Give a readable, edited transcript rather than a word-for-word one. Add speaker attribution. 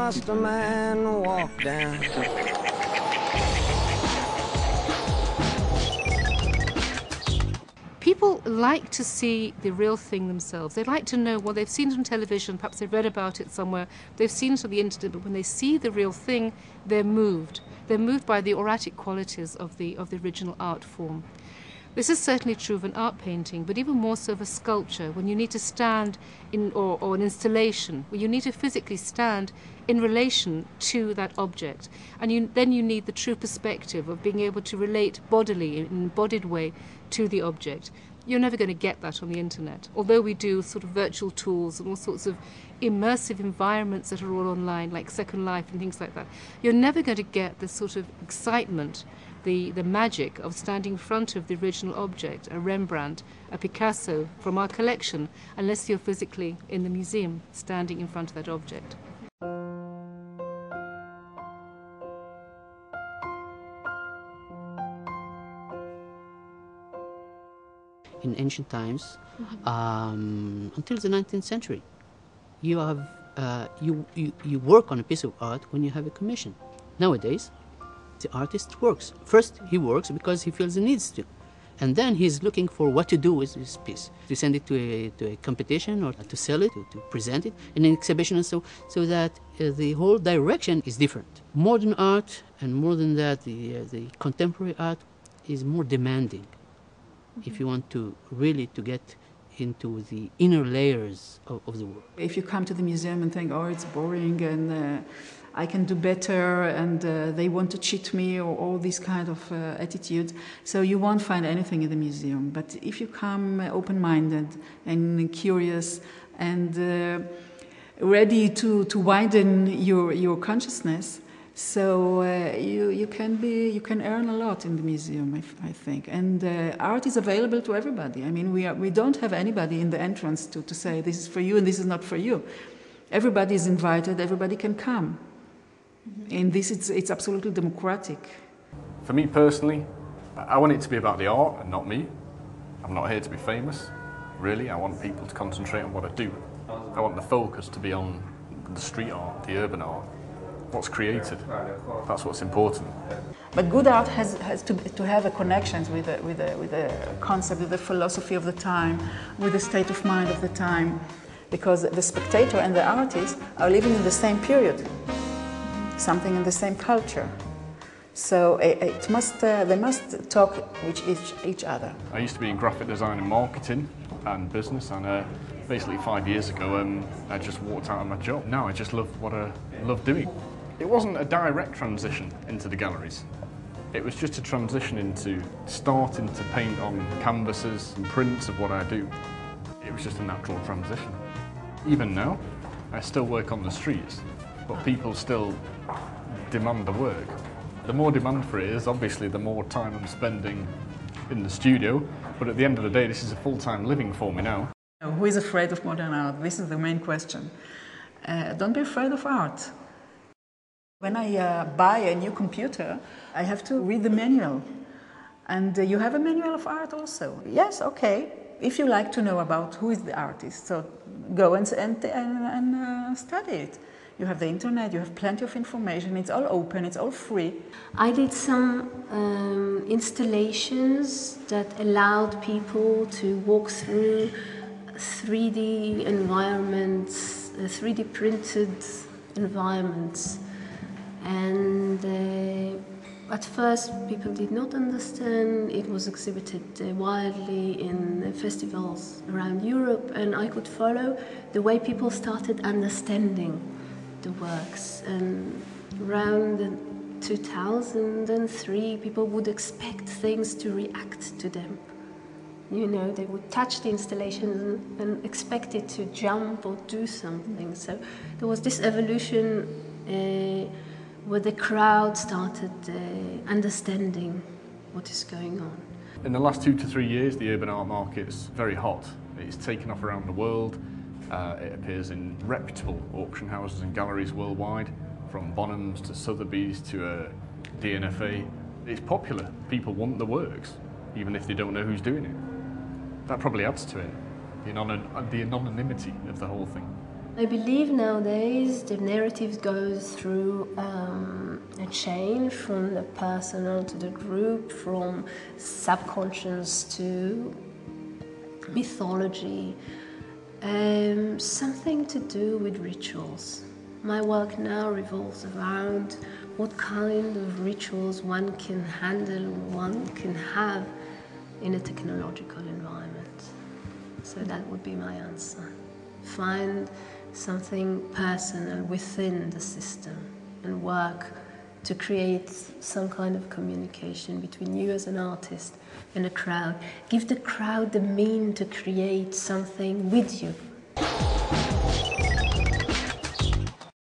Speaker 1: watched a man walk down.
Speaker 2: People like to see the real thing themselves. They like to know, well, they've seen it on television, perhaps they've read about it somewhere, they've seen it on the internet, but when they see the real thing, they're moved. They're moved by the auratic qualities of the original art form. This is certainly true of an art painting, but even more so of a sculpture, when you need to stand in, or an installation, where you need to physically stand in relation to that object. And then you need the true perspective of being able to relate bodily, in an embodied way, to the object. You're never going to get that on the internet. Although we do sort of virtual tools and all sorts of immersive environments that are all online, like Second Life and things like that, you're never going to get the sort of excitement, the magic of standing in front of the original object, a Rembrandt, a Picasso from our collection, unless you're physically in the museum standing in front of that object.
Speaker 3: In ancient times, until the 19th century, you have you work on a piece of art when you have a commission. Nowadays, the artist works. First, he works because he feels the needs to, and then he's looking for what to do with this piece: to send it to a competition, or to sell it, to present it in an exhibition, and so that the whole direction is different. Modern art, and more than that, the contemporary art is more demanding. If you want to really to get into the inner layers of the work.
Speaker 4: If you come to the museum and think, oh, it's boring and I can do better and they want to cheat me, or all these kind of attitudes, so you won't find anything in the museum. But if you come open-minded and curious and ready to widen your consciousness, so you can earn a lot in the museum, I think. And art is available to everybody. I mean, we don't have anybody in the entrance to say this is for you and this is not for you. Everybody is invited. Everybody can come. In this, it's absolutely democratic.
Speaker 5: For me personally, I want it to be about the art and not me. I'm not here to be famous, really. I want people to concentrate on what I do. I want the focus to be on the street art, the urban art. What's created. That's what's important.
Speaker 4: But good art has to have a connection with the concept, with the philosophy of the time, with the state of mind of the time, because the spectator and the artist are living in the same period, something in the same culture. So they must talk with each other.
Speaker 5: I used to be in graphic design and marketing and business, and basically 5 years ago I just walked out of my job. Now I just love what I love doing. It wasn't a direct transition into the galleries. It was just a transition into starting to paint on canvases and prints of what I do. It was just a natural transition. Even now, I still work on the streets, but people still demand the work. The more demand for it is, obviously, the more time I'm spending in the studio, but at the end of the day, this is a full-time living for me now.
Speaker 4: Who is afraid of modern art? This is the main question. Don't be afraid of art. When I buy a new computer, I have to read the manual. And you have a manual of art also. Yes, okay. If you like to know about who is the artist, so go and study it. You have the internet, you have plenty of information, it's all open, it's all free.
Speaker 6: I did some installations that allowed people to walk through 3D environments, 3D printed environments. And at first people did not understand. It was exhibited widely in festivals around Europe, and I could follow the way people started understanding the works. And around 2003, people would expect things to react to them. You know, they would touch the installation and expect it to jump or do something. So there was this evolution where the crowd started understanding what is going on.
Speaker 5: In the last 2 to 3 years, the urban art market is very hot. It's taken off around the world. It appears in reputable auction houses and galleries worldwide, from Bonhams to Sotheby's to DNFA. It's popular. People want the works, even if they don't know who's doing it. That probably adds to it, the anonymity of the whole thing.
Speaker 6: I believe nowadays the narrative goes through a change from the personal to the group, from subconscious to mythology, something to do with rituals. My work now revolves around what kind of rituals one can handle, one can have in a technological environment. So that would be my answer. Find something personal within the system and work to create some kind of communication between you as an artist and a crowd. Give the crowd the means to create something with you.